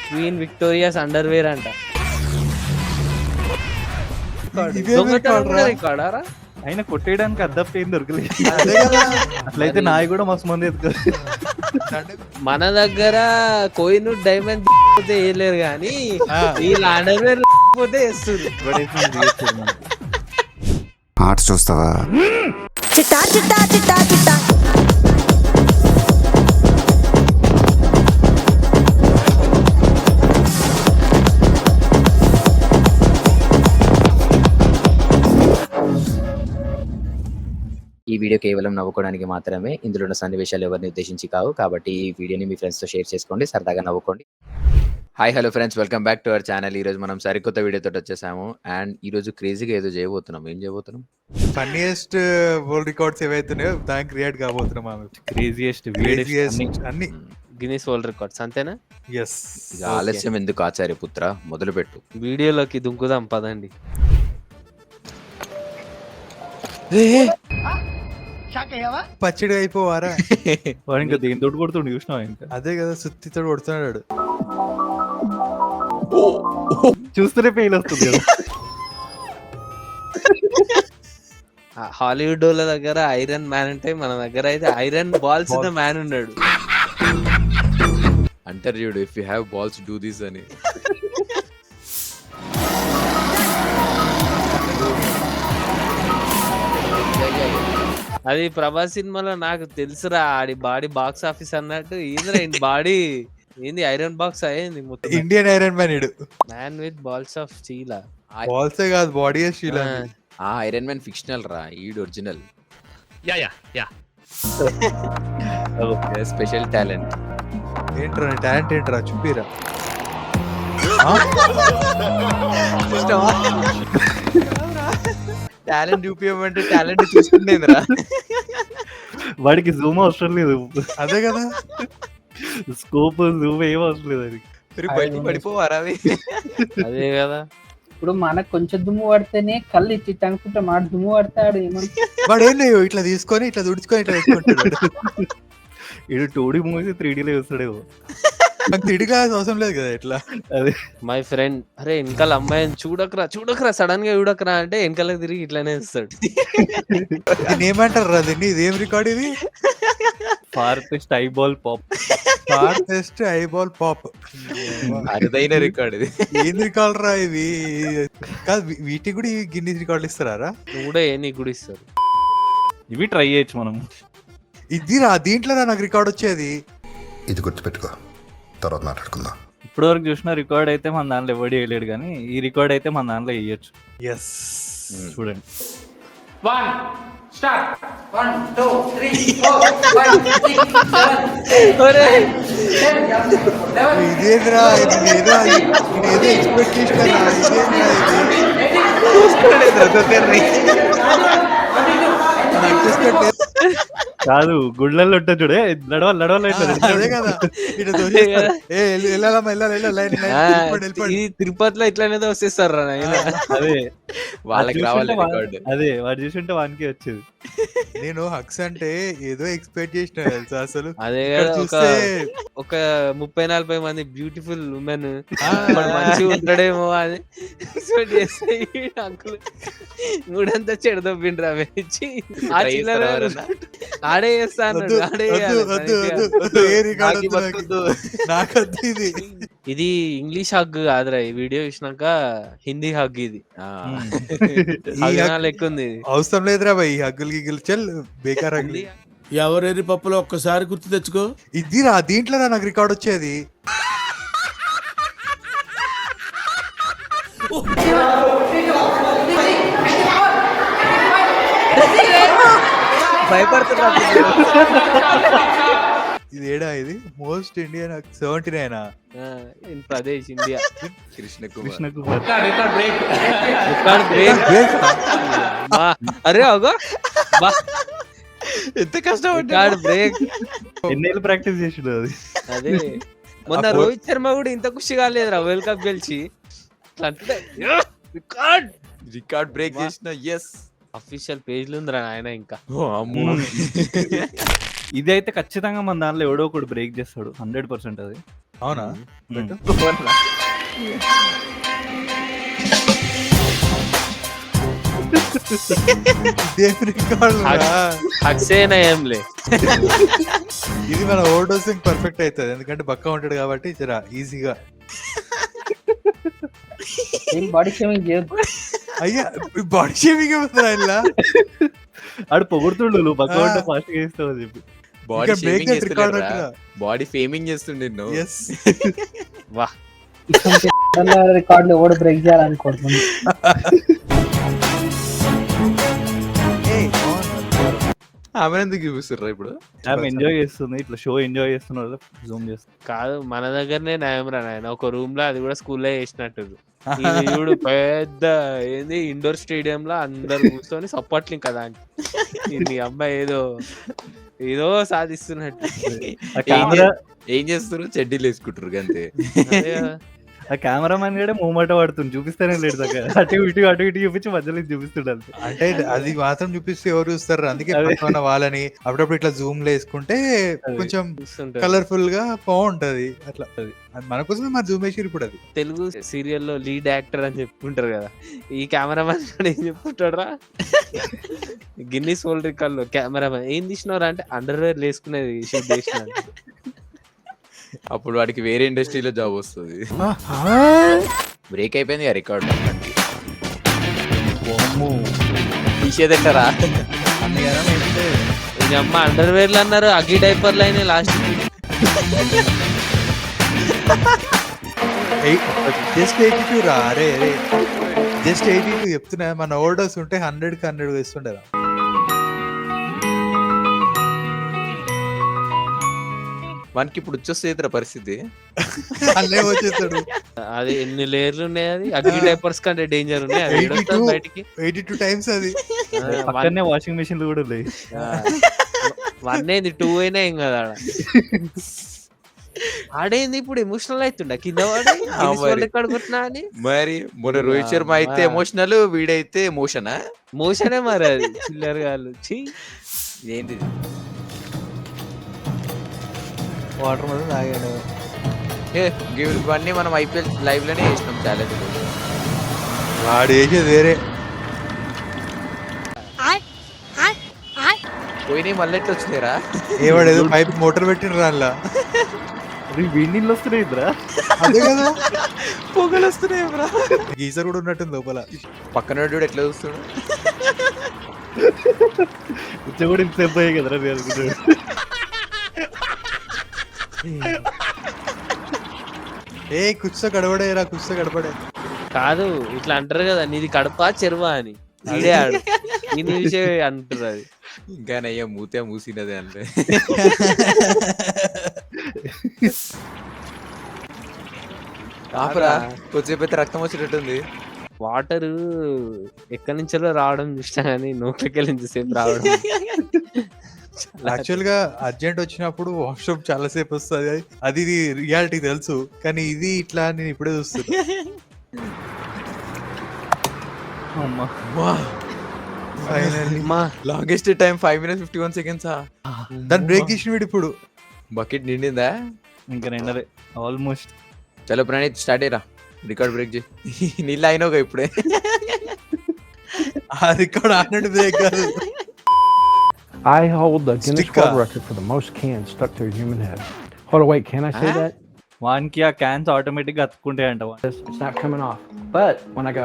Queen విక్టోరియాస్ underwear అంట. ఆయన కొట్టేయడానికి అద్దపు ఏం దొరకలేదు. అట్లయితే నాయి కూడా మస్తు మంది ఎత్తుకోరు. మన దగ్గర కోహినూర్ డైమండ్ పోతే వేయలేరు కానీ వీళ్ళ అండర్వేర్ పోతే వేస్తారు. ఆట చూస్తావా? చిట్టా చిట్టా చిట్టా చిట్టా ఈ వీడియో కేవలం నవ్వుకోవడానికి మాత్రమే. ఇందులో ఉన్న సన్నివేశాలు ఎవరిని ఉద్దేశించి కావు. కాబట్టి ఈ వీడియోని మీ ఫ్రెండ్స్తో షేర్ చేసుకోండి, సరదాగా నవ్వుకోండి. Hi hello friends, welcome back to our channel. ఈరోజు మనం సరికొత్త వీడియోతో వచ్చేసాము. అండ్ ఈరోజు క్రేజీగా ఏదో చేయబోతున్నాం. ఏం చేయబోతున్నాం? ఫన్నీయెస్ట్ వరల్డ్ రికార్డ్స్ ఏవైతున్నాయో దానికి క్రియేట్ కాబోతున్నాం. ఆమె క్రేజియస్ట్ అన్ని గిన్నిస్ వరల్డ్ రికార్డ్స్ అంతేనా? ఎస్. ఇక ఆలస్యం ఎందుకు ఆచార్య పుత్ర, మొదలు పెట్టు. వీడియోలోకి దుంకుదాం పదండి. పచ్చడి అయిపోవారా? వాడు ఇంకా దేనితో కొడుతుండు చూసినావా? ఇంకా అదే కదా, సుత్తితో కొడుతున్నాడు. చూస్తూనే పెయిన్ వస్తుంది కదా. హాలీవుడ్ వాళ్ళ దగ్గర ఐరన్ మ్యాన్ అంటే మన దగ్గర అయితే ఐరన్ బాల్స్ ఉన్న మ్యాన్ ఉన్నాడు. అంటారు చూడు, if you have balls do this అని. అది ప్రభాస్ సినిమాలో నాకు తెలుసురా, ఆడి బాడీ బాక్స్ ఆఫీస్ అన్నట్టు. ఈయన బాడీ ఏంది ఐరన్ బాక్స్ అయ్యింది మొత్తం. ఇండియన్ ఐరన్ మ్యాన్ ఇడు. Man with balls of steel. బాల్సే కాదు, బాడీ స్టీల్. ఆ ఐరన్ మ్యాన్ ఫిక్షనల్ రా, ఈడు ఒరిజినల్. Special talent. ఏంట్రా టాలెంట్? ఏంట్రా చూపిరా. Talent చూపించమంటే talent చూసుకునేదిరా. వాడికి జూమ్ అవసరం లేదు. అదే కదా, స్కోప్ జూమ్ ఏం అవసరం లేదు. అది బయట పడిపోవారా? అదే కదా. ఇప్పుడు మనకు కొంచెం దుమ్ము పడితేనే కళ్ళు ఇచ్చి అనుకుంటా, మాట దుమ్ము పడతాడు వాడు ఏం లేవు, ఇట్లా తీసుకొని ఇట్లా దుడుచుకొని ఇట్లా పెట్టుకుంటాడు. ఇడు 2D మూవీస్ 3Dలో చూస్తాడేమో. నాకు తిడిగా అవసరం లేదు కదా ఇట్లా. అదే మై ఫ్రెండ్, అరే వెనకాల అమ్మాయిని చూడకరా సడన్ గా చూడకరా అంటే వెనకాల తిరిగి ఇట్లానే ఇస్తాడు. దీన్ని ఏమంటారు రా? దీన్ని ఇదేం రికార్డ్? ఇది farthest eyeball pop. Farthest eyeball pop. అరుదైన రికార్డ్ ఇది. ఏం రికార్డ్ రా ఇవి? కాదు, వీటికి కూడా గిన్నీస్ రికార్డులు ఇస్తారా? కూడా నీకు కూడా ఇస్తారు. ఇవి ట్రై చేయొచ్చు మనం. ఇది రా, దీంట్లో నాకు రికార్డ్ వచ్చేది. ఇది గుర్తుపెట్టుకో, తర్వాత మాట్లాడుకుందాం. ఇప్పటి వరకు చూసిన రికార్డ్ అయితే మన దాంట్లో ఎవరు వేయలేడు, కానీ ఈ రికార్డ్ అయితే మన దాంట్లో వేయచ్చు. ఎస్, చూడండి. 1 స్టార్ట్. 1 2 3 4 5 6 7 ఇదేంద్రా? ఇదేదో ఎక్స్పెక్ట్ చేసినా. కాదు, గుళ్ళల్లో ఉంటుంది చూడే, నడవాలి. అదే కదా, ఈ తిరుపతిలో ఇట్లానే వస్తేస్తారు. అదే వాళ్ళకి రావాలి రికార్డు. అదే వాడు చూసుంటే వానికి వచ్చేది. నేను హక్స్ అంటే ఏదో ఎక్స్పెక్ట్ చేసిన తెలుసా అసలు. అదే ఒక 30-40 మంది బ్యూటిఫుల్ ఉమెన్ మంచిగా ఉంటాడేమో అని ఎక్స్పెక్ట్ చేస్తే అంకుల్ మూడంతా చెడదొబ్బిండ్రా ఇచ్చి ఆ చిల్లర ఆడే చేస్తాను. ఇది ఇంగ్లీష్ హగ్ కాదురా, ఈ వీడియో చూసినాక హిందీ హగ్. ఇది లెక్క ఉంది. అవసరం లేదురా భయ్ హగ్గులు గిగ్గులు, చల్ బేకార్ హగ్గులు. ఎవరెరి పప్పులో ఒక్కసారి గుర్తు తెచ్చుకో. ఇది రా, దీంట్లో నాకు రికార్డ్ వచ్చేది. భయపడుతున్నా. ఇది ఏడా? ఇది most Indian 79 in Pradesh India. Krishna Krishna Kumar. అరే అగో ఎంత కష్టపడ్డాడు. బ్రేక్ ఎన్నేళ్ళు ప్రాక్టీస్ చేసిండు అది. అదే మొన్న రోహిత్ శర్మ కూడా ఇంత ఖుషి కాలేదురా వరల్డ్ కప్ గెలిచి. రికార్డ్ బ్రేక్ చేసిన. ఎస్, అఫీషియల్ పేజ్లు ఉందిరా ఆయన. ఇంకా ఇది అయితే ఖచ్చితంగా మన దాంట్లో ఎవడో ఒకడు బ్రేక్ చేస్తాడు 100% అది. అవునా? హక్సేనా ఏంలే. ఇది మన ఓవర్ డోసింగ్ పర్ఫెక్ట్ అవుతుంది, ఎందుకంటే బక్క ఉంటాడు కాబట్టి జరా ఈజీగా. బాడీ షేమింగ్ చేయొద్దు. అయ్యా బాడీ షేమింగ్ ఏమవుతుంది ఇలా? ఆడు పొగుడుతుండు నువ్వు బక్క ఉంటే ఫాస్ట్ గా ఇస్తావు అని చెప్పి. బాడీ ఫేమింగ్ చేస్తుండే నువ్వు. వా రికార్డులు ఎవడు బ్రేక్ చేయాలనుకుంటున్నాను. ఆమె ఎందుకు చూపిస్తుర్రా ఇప్పుడు? ఆమె ఎంజాయ్ చేస్తుంది, ఇట్లా షో ఎంజాయ్ చేస్తున్నారు, జూమ్ చేస్తుంది. కాదు, మన దగ్గరనే నయం రా నాయన. ఒక రూమ్ లో అది కూడా స్కూల్లో చేసినట్టు. చూడు పెద్ద ఏంది ఇండోర్ స్టేడియం లో అందరు కూర్చొని సపోర్ట్లింగ్ కదా ఈ అమ్మాయి ఏదో సాధిస్తున్నట్టు. ఏం చేస్తారు? చెడ్డీలు వేసుకుంటారు అంతే. ఆ కెమెరామెన్ కూడా మూమెంట్ పడుతుంది, చూపిస్తానే లేదు దగ్గర. అటు ఇటు చూపించి మధ్యలో చూపిస్తుండాలి. అంటే అది మాత్రం చూపిస్తే ఎవరు చూస్తారు? అందుకే పక్కన వాళ్ళని అప్పుడప్పుడు ఇట్లా జూమ్ లో వేసుకుంటే కొంచెం కలర్ఫుల్ గా బాగుంటది. అట్లా మన కోసమే మరి జూమ్ వేసి ఇప్పుడు. అది తెలుగు సీరియల్ లో లీడ్ యాక్టర్ అని చెప్పుకుంటారు కదా, ఈ కెమెరామెన్ ఏం చెప్పుకుంటాడు రా? గిన్నీస్ వరల్డ్ రికార్డ్ లో కెమెరామెన్ ఏం తీసినవరా అంటే అండర్ వేర్ వేసుకునేది షూట్ చేసిన. అప్పుడు వాడికి వేరే ఇండస్ట్రీలో జాబ్ వస్తుంది. బ్రేక్ అయిపోయింది ఆ రికార్డ్. తీసేదంటారా? ఇది అమ్మ అండర్ వేర్లు అన్నారు, అగ్గి డైపర్లు అయినాయి లాస్ట్. జస్ట్ 82 రా. అరే జస్ట్ 82 చెప్తున్నా. మన ఓవర్డోస్ ఉంటే 100కి 100 వేస్తుండేదా? మనకి ఇప్పుడు వచ్చేస్తే పరిస్థితి అల్లే వచ్చేస్తాడు. అది ఎన్ని లేయర్లు ఉన్నాయి? అది అగ్గి డైపర్స్ కంటే డేంజర్ ఉన్నాయి. అది బయటికి 82 టైమ్స్. అది పక్కనే వాషింగ్ మెషిన్ కూడా ఉన్నాయి. 1 అయింది 2 అయినా ఏం కదా. ఆడేంది ఇప్పుడు ఎమోషనల్ అవుతుండ కింద వాడుకుంటున్నా అని. మరి మొన్న రోహిత్ శర్మ అయితే ఎమోషనల్, వీడైతే ఎమోషనా? మోషనే మరి అది చిల్లర్ గాళ్ళు. ఏంటి వాటర్ మీద తాగాడు. ఇవన్నీ మనం ఐపీఎల్ లైవ్ లోనే చేసినాం ఛాలెంజ్. వాడు వేసేది వేరే. పోయినాయి మళ్ళీ ఎట్లా వచ్చినాయిరా? ఏవాడు ఏదో పైప్ మోటార్ పెట్టిన రాళ్ళ వీడి నీళ్ళు వస్తున్నాయి ఇద్దరా. అదే కదా, పొగలు వస్తున్నాయి. గీజర్ కూడా ఉన్నట్టుంది లోపల. పక్కన కూడా ఎట్లా చూస్తున్నాడు? ఇట్లా కూడా ఇంత అయిపోయాయి కదరా అనుకుంటాడు. ఏ కుచ్చ గడబడేరా, కుచ్చ గడబడే. కాదు ఇట్లా అంటారు కదా, నీది కడప చెరువా అని. ఈడే ఆడు ఈ నిమిషే అంటారు. అది ఇంకా నయ్యా మూతే మూసినదే అంటే. కాపురా కొద్దిసేపు అయితే రక్తం వచ్చేటట్టుంది. వాటర్ ఎక్కడి నుంచో రావడం చూసినా కానీ నోట్లోకి వెళ్ళి ఇంతసేపు రావడం. యాక్చువల్ గా అర్జెంట్ వచ్చినప్పుడు వాష్రూమ్ చాలా సేపు వస్తుంది. అది రియాలిటీ తెలుసు, కానీ ఇది ఇట్లా నేను ఇప్పుడే చూస్తున్నా. Longest time 5 minutes 51 seconds. దాన్ని బ్రేక్ చేసిన వీడు ఇప్పుడు. బకెట్ నిండిందా? ఇంకా నిండలే ఆల్మోస్ట్. చలో ప్రణీత్ స్టార్ట్ అయ్యరా, రికార్డ్ బ్రేక్ చేయి. నీళ్ళు అయినావుగా ఇప్పుడే. ఆ రికార్డ్ ఆడినట్టు బ్రేక్ కాదు. I hold the Guinness World Record for the most cans stuck to a human head. Hold on, wait, can I say that? వానికి ఆ క్యాన్స్ ఆటోమేటిక్ గా అతుక్కుంటాయంట. It's not coming off. But when I go,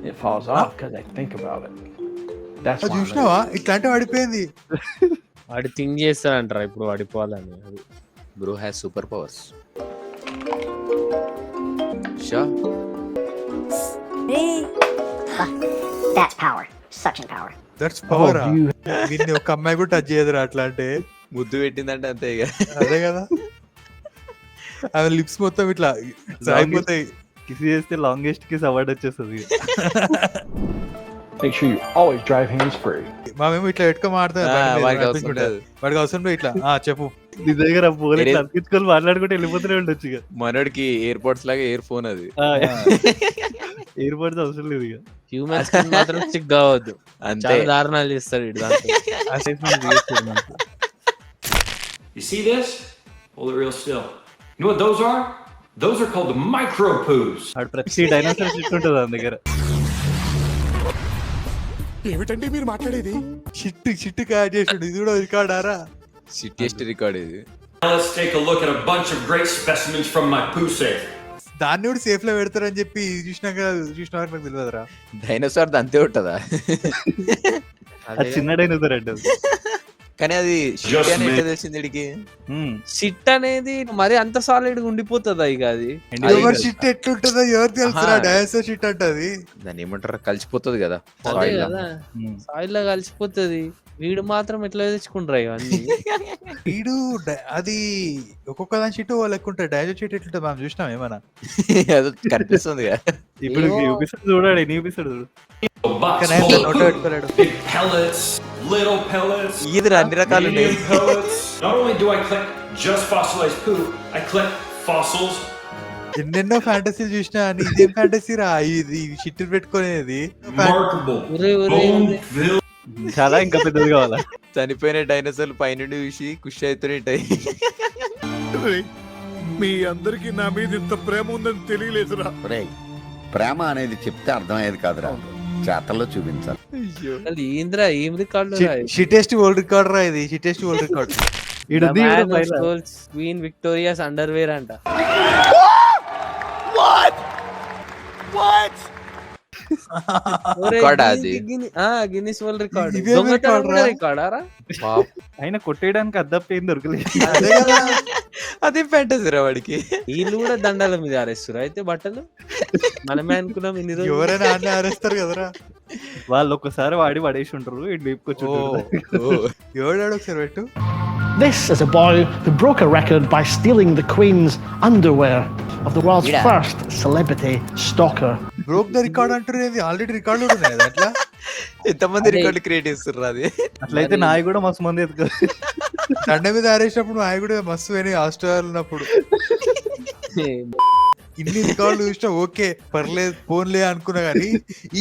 it falls off because I think about it. That's why. చూసినావా ఇట్లాంటి పడిపోయింది. వాడు think చేస్తాడంటారా ఇప్పుడు పడిపోవాలని. అది bro has super powers. Shah That's power. Suction power. That's power. వీడిని ఒక అమ్మాయి కూడా టచ్ చేయదురా అట్లా అంటే. ముద్దు పెట్టిందంటే అంతే ఇక. అదే కదా, ఆమె లిప్స్ మొత్తం ఇట్లా అయిపోతాయి. కిస్ చేస్తే లాంగెస్ట్ కిస్ అవార్డు వచ్చేస్తుంది. Make sure you always drive hands free. మేము ఇట్లా పెట్టుకో మాట్లాడుతాం. వాడికి అవసరం ఇట్లా చెప్పు. నీ దగ్గర పోలీసు అతికించుకొని మాట్లాడుకుంటే వెళ్ళిపోతూనే ఉండొచ్చు. ఇక మనోడికి ఎయిర్పోర్ట్స్ లాగా ఇయర్ ఫోన్ అది. ఎయిర్పోర్ట్స్ అవసరం లేదు. ఇక హ్యూమన్స్ మాత్రం స్టిక్ కావద్దు, చాలా దారుణాలు చేస్తాడు. You see this? Hold it real still. You know what those are? Those are called the micro poos. ఆడు ప్రతి డైనోసార్ షిట్ ఉంటుంది దాని దగ్గర. ఏమిటండి మీరు మాట్లాడేది? షిట్ యాడ్ చేసాడు. ఇది కూడా రికార్డారా? సిటీఎస్ట్ రికార్డ్ ఇది. Now let's take a look at a bunch of great specimens from my poo safe. దాన్ని కూడా సేఫ్ లో పెడతారని చెప్పి చూసిన వరకు నాకు తెలియదురా. డైనోసార్ అంతే ఉంటదా? అది చిన్న డైనోసార్ అంటే కానీ అది Just అని me. ఎట్లా తెలిసింది వీడికి? షిట్ అనేది మరి అంత సాలిడ్ గా ఉండిపోతుందా ఇక అది? ఎవరి షిట్ ఎట్లుంటుందో ఎవరు తెలుసురా? డైనోసార్ షిట్ అంటది. దాన్ని ఏమంటారు, కలిసిపోతుంది కదా అదే soil లో. కదా సాయిల్ లో కలిసిపోతుంది. వీడు మాత్రం ఎట్లా తెచ్చుకుంటారు ఇవన్నీ? వీడు అది ఒక్కొక్క దాని షిట్ లెక్క ఉంటాయి. డైనోసార్ షిట్ ఎట్లుంటుంది మనం చూసినాం ఏమన్నా? అది కనిపిస్తుంది కదా. ఇప్పుడు చూపిస్తాడు చూడాడు, చూపిస్తాడు చూడు. Box Can I have full the of note poo. పెట్టుకోలేడు. Big pellets, little pellets, ఇది అన్ని రకాలు ఉన్నాయి. medium pellets. Not only do I collect just fossilized poo, I collect fossils. ఎన్నెన్నో ఫ్యాంటసీలు చూసినా అని ఇదేం ఫ్యాంటసీ రా ఇది షిట్ పెట్టుకునేది. Remarkable ఒరే ఒరే bone-filled చాలా ఇంకా పెద్దది కావాలా? చనిపోయిన డైనోసార్లు పైనుండి చూసి ఖుషి అవుతుంటాయి. మీ అందరికి నా మీద ఇంత ప్రేమ ఉందని తెలియలేదురా. ప్రేమ అనేది చెప్తే అర్థమయ్యేది కాదురా, చేతల్లో చూపించాలి. అసలు ఏంద్రా ఏం రికార్డు? షిటెస్ట్ వరల్డ్ రికార్డ్ రా ఇది. షిటెస్ట్ వరల్డ్ రికార్డ్. క్వీన్ విక్టోరియాస్ అండర్వేర్ అంట. Guinness world record. ఇవేం రికార్డ్ రా? రికార్డారా? ఆయన కొట్టేయడానికి అద్దప్ప ఏం దొరకలేదు. అదే కదా. అదే ఫ్యాంటసీ రా వాడికి. వీళ్ళు కూడా దండాల మీద ఆరేస్తారు అయితే బట్టలు. మనమే అనుకున్నాం ఇన్ని రోజులు. ఎవరైనా అన్నీ ఆరేస్తారు కదరా. వాళ్ళు ఒక్కసారి వాడి పడేసి ఉంటారు. ఇటు లేపుకొచ్చు. ఎవడాడు ఒకసారి పెట్టు. This is a boy who broke a record by stealing the Queen's underwear of the world's first celebrity stalker. Broke the record అంటారు. ఆల్రెడీ రికార్డు ఉన్నాయి కదా అట్లా. ఎంతమంది రికార్డులు క్రియేట్ చేస్తున్నారు అది. అట్లయితే నాయి కూడా మస్తు మంది ఎత్తుకో. దండ మీద ఆరేసినప్పుడు నాయ కూడా మస్తు పోయినాయి ఆస్ట్రేలియా ఉన్నప్పుడు. ఇన్ని రికార్డులు చూసినా ఓకే పర్లేదు ఫోన్లే అనుకున్నా గానీ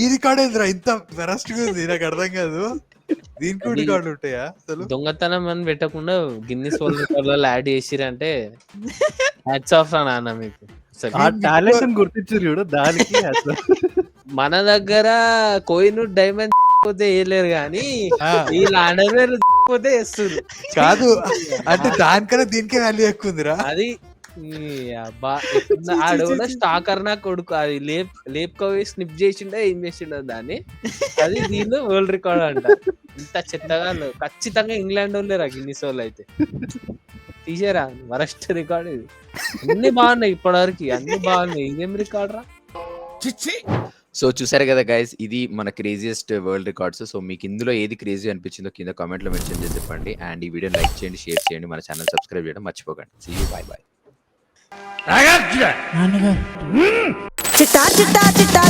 ఈ రికార్డ్ ఏందిరా ఇంత వెరస్ట్ గా ఉంది, నాకు అర్థం కాదు. దీనికి రికార్డులు ఉంటాయా అసలు? దొంగతనం అని పెట్టకుండా గిన్నిస్ వరల్డ్ రికార్డ్ లో యాడ్ చేసిరంటే హ్యాట్స్ ఆఫ్ రా నాన్న మీకు. ఆ టాలెంట్ గుర్తించారు చూడు దానికి. అసలు మన దగ్గర కోయిన్ డైమండ్ పోతే వేయలేరు కానీ వీళ్ళ అండర్వేర్ పోతే వేస్తారు. కాదు అంటే దానికన్నా దీనికే వాల్యూ ఎక్కువ ఉందిరా. అది ఆడు కూడా స్టాకర్ నా కొడుకు. అది లేపుకోవి స్నిప్ చేసిండో ఏం చేసిండో దాన్ని. అది దీనిలో వరల్డ్ రికార్డ్ అంట. ఇంత చెత్తగా ఖచ్చితంగా ఇంగ్లాండ్ వాళ్ళేరా గిన్నిస్ వాళ్ళు అయితే. తీసేరా వరస్ట్ రికార్డ్ ఇది. అన్ని బాగున్నాయి ఇప్పటివరకు, అన్ని బాగున్నాయి. ఇదేం రికార్డ్ రా? సో చూసారు కదా గైస్, ఇది మన క్రేజియస్ట్ వరల్డ్ రికార్డ్స్. సో మీకు ఇందులో ఏది క్రేజీ అనిపించిందో కింద కామెంట్ లో మెన్షన్ చేసి చెప్పండి. అండ్ ఈ వీడియో లైక్ చేయండి, షేర్ చేయండి, మన ఛానల్ సబ్స్క్రైబ్ చేయడం మర్చిపోకండి. See you, bye bye. నాన్నగారు చిట్టా చిట్టా చిట్టా